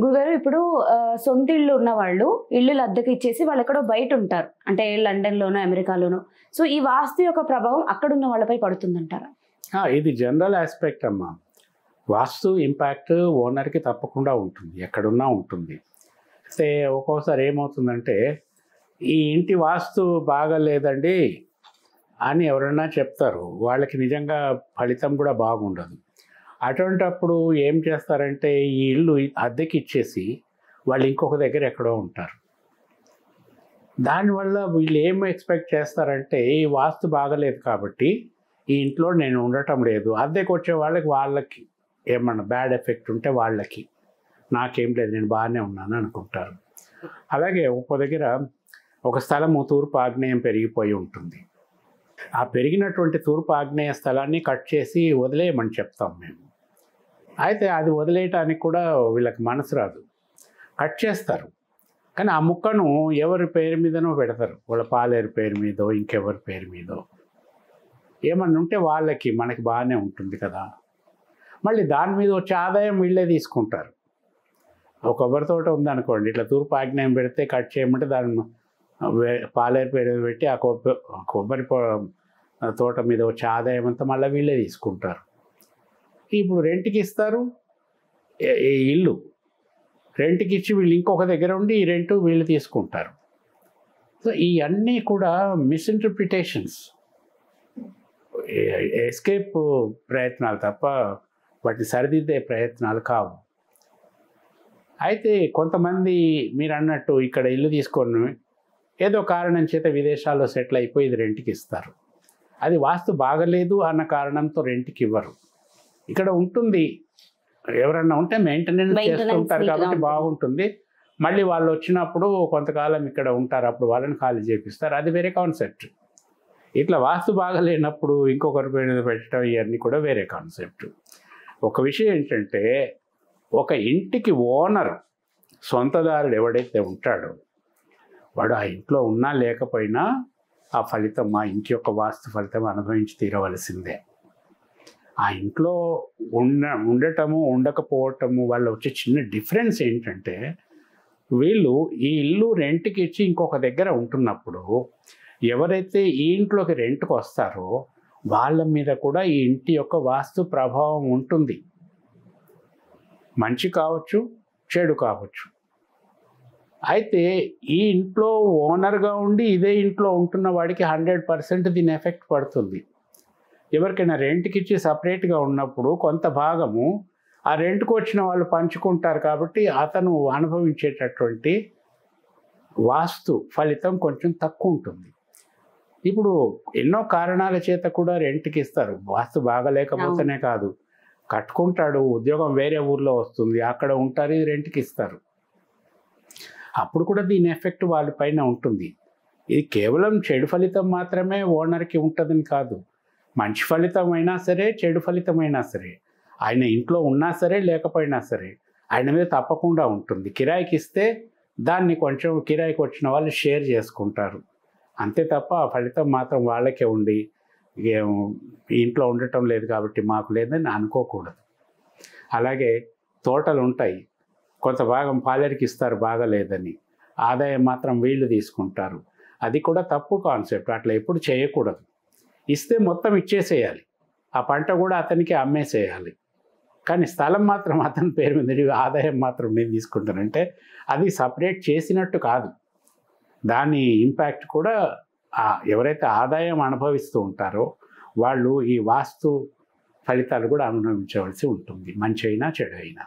గురుగారు ఇప్పుడు సొంత ఇల్లు ఉన్న వాళ్ళు ఇల్లులు అద్దెకి ఇచ్చేసి వాళ్ళు ఎక్కడో బయట ఉంటారు. అంటే లండన్‌లోనో, అమెరికాలోనో. సో, ఈ వాస్తు యొక్క ప్రభావం అక్కడున్న వాళ్ళపై పడుతుందంటారా? ఇది జనరల్ ఆస్పెక్ట్ అమ్మా. వాస్తు ఇంపాక్ట్ ఓనర్‌కి తప్పకుండా ఉంటుంది. ఎక్కడున్నా ఉంటుంది. అయితే ఒక్కోసారి ఏమవుతుందంటే, ఈ ఇంటి వాస్తు బాగాలేదండి అని ఎవరైనా చెప్తారు. వాళ్ళకి నిజంగా ఫలితం కూడా బాగుండదు. అటువంటప్పుడు ఏం చేస్తారంటే, ఈ ఇల్లు అద్దెకి ఇచ్చేసి వాళ్ళు ఇంకొక దగ్గర ఎక్కడో ఉంటారు. దానివల్ల వీళ్ళు ఏం ఎక్స్పెక్ట్ చేస్తారంటే, ఈ వాస్తు బాగలేదు కాబట్టి ఈ ఇంట్లో నేను ఉండటం లేదు. అద్దెకి వచ్చే వాళ్ళకి ఏమన్నా బ్యాడ్ ఎఫెక్ట్ ఉంటే వాళ్ళకి, నాకేం లేదు నేను బాగానే ఉన్నాను అనుకుంటారు. అలాగే ఒక్కో దగ్గర ఒక స్థలము తూర్పు ఆగ్నేయం పెరిగిపోయి ఉంటుంది. ఆ పెరిగినటువంటి తూర్పు ఆగ్నేయ స్థలాన్ని కట్ చేసి వదిలేయమని చెప్తాం మేము. అయితే అది వదిలేయటానికి కూడా వీళ్ళకి మనసు రాదు. కట్ చేస్తారు. కానీ ఆ ముక్కను ఎవరి పేరు మీదనో పెడతారు. వాళ్ళ పాలేరు పేరు మీదో, ఇంకెవరి పేరు మీదో. ఏమన్నా ఉంటే వాళ్ళకి, మనకి బాగానే ఉంటుంది కదా. మళ్ళీ దాని మీద వచ్చే ఆదాయం వీళ్ళే తీసుకుంటారు. ఒక కొబ్బరి తోట ఉందనుకోండి, ఇట్లా తూర్పు ఆగ్నేయం పెడితే కట్ చేయమంటే దాన్ని పాలేరు పేరు పెట్టి ఆ కొబ్బరి తోట మీద వచ్చే ఆదాయం అంతా మళ్ళీ వీళ్ళే తీసుకుంటారు. ఇప్పుడు రెంట్కి ఇస్తారు. ఈ ఇల్లు రెంట్కి ఇచ్చి వీళ్ళు ఇంకొక దగ్గర ఉండి ఈ రెంట్ వీళ్ళు తీసుకుంటారు. సో ఇవన్నీ కూడా మిస్ఇంటర్ప్రిటేషన్స్, ఎస్కేప్ ప్రయత్నాలు తప్ప వాటిని సరిదిద్దే ప్రయత్నాలు కావు. అయితే కొంతమంది మీరు అన్నట్టు ఇక్కడ ఇల్లు తీసుకొని ఏదో కారణం చేత విదేశాల్లో సెటిల్ అయిపోయి ఇది రెంట్కి ఇస్తారు. అది వాస్తు బాగలేదు అన్న కారణంతో రెంట్కి ఇవ్వరు. ఇక్కడ ఉంటుంది, ఎవరన్నా ఉంటే మెయింటెనెన్స్ చేస్తుంటారు కాబట్టి బాగుంటుంది. మళ్ళీ వాళ్ళు వచ్చినప్పుడు కొంతకాలం ఇక్కడ ఉంటారు, అప్పుడు వాళ్ళని ఖాళీ చేపిస్తారు. అది వేరే కాన్సెప్ట్. ఇట్లా వాస్తు బాగలేనప్పుడు ఇంకొకరి పేరు పెట్టడం ఇవన్నీ కూడా వేరే కాన్సెప్ట్. ఒక విషయం ఏంటంటే, ఒక ఇంటికి ఓనర్, సొంతదారుడు ఎవడైతే ఉంటాడో వాడు ఆ ఇంట్లో ఉన్నా లేకపోయినా ఆ ఫలితం, ఆ ఇంటి యొక్క వాస్తు ఫలితం అనుభవించి తీరవలసిందే. ఆ ఇంట్లో ఉండటము ఉండకపోవటము వల్ల వచ్చే చిన్న డిఫరెన్స్ ఏంటంటే, వీళ్ళు ఈ ఇల్లు రెంట్కి ఇచ్చి ఇంకొక దగ్గర ఉంటున్నప్పుడు ఎవరైతే ఈ ఇంట్లోకి రెంట్కి వస్తారో వాళ్ళ మీద కూడా ఈ ఇంటి యొక్క వాస్తు ప్రభావం ఉంటుంది. మంచి కావచ్చు, చెడు కావచ్చు. అయితే ఈ ఇంట్లో ఓనర్గా ఉండి ఇదే ఇంట్లో ఉంటున్న వాడికి 100% దీని ఎఫెక్ట్ పడుతుంది. ఎవరికైనా రెంట్కి ఇచ్చి సపరేట్గా ఉన్నప్పుడు కొంత భాగము ఆ రెంట్కి వచ్చిన వాళ్ళు పంచుకుంటారు కాబట్టి అతను అనుభవించేటటువంటి వాస్తు ఫలితం కొంచెం తక్కువ ఉంటుంది. ఇప్పుడు ఎన్నో కారణాల చేత కూడా రెంట్కి ఇస్తారు. వాస్తు బాగలేకపోతేనే కాదు, కట్టుకుంటాడు, ఉద్యోగం వేరే ఊర్లో వస్తుంది, అక్కడ ఉంటారు, ఇది రెంట్కి ఇస్తారు. అప్పుడు కూడా దీని ఎఫెక్ట్ వాళ్ళపైన ఉంటుంది. ఇది కేవలం చెడు ఫలితం మాత్రమే ఓనర్కి ఉంటుందని కాదు. మంచి ఫలితం అయినా సరే, చెడు ఫలితమైనా సరే, ఆయన ఇంట్లో ఉన్నా సరే లేకపోయినా సరే ఆయన మీద తప్పకుండా ఉంటుంది. కిరాయికి ఇస్తే దాన్ని కొంచెం కిరాయికి వచ్చిన వాళ్ళు షేర్ చేసుకుంటారు. అంతే తప్ప ఆ ఫలితం మాత్రం వాళ్ళకే ఉండి ఇంట్లో ఉండటం లేదు కాబట్టి మాకు లేదని అనుకోకూడదు. అలాగే తోటలు ఉంటాయి, కొంత భాగం పాలేరుకి ఇస్తారు బాగాలేదని, ఆదాయం మాత్రం వీళ్ళు తీసుకుంటారు. అది కూడా తప్పు కాన్సెప్ట్. అట్లా ఎప్పుడు చేయకూడదు. ఇస్తే మొత్తం ఇచ్చేసేయాలి, ఆ పంట కూడా అతనికి అమ్మేసేయాలి. కానీ స్థలం మాత్రం అతని పేరు మీద, ఆదాయం మాత్రం నేను తీసుకుంటానంటే అది సపరేట్ చేసినట్టు కాదు. దాని ఇంపాక్ట్ కూడా ఎవరైతే ఆదాయం అనుభవిస్తూ ఉంటారో వాళ్ళు ఈ వాస్తు ఫలితాలు కూడా అనుభవించవలసి ఉంటుంది, మంచి అయినా చెడు అయినా.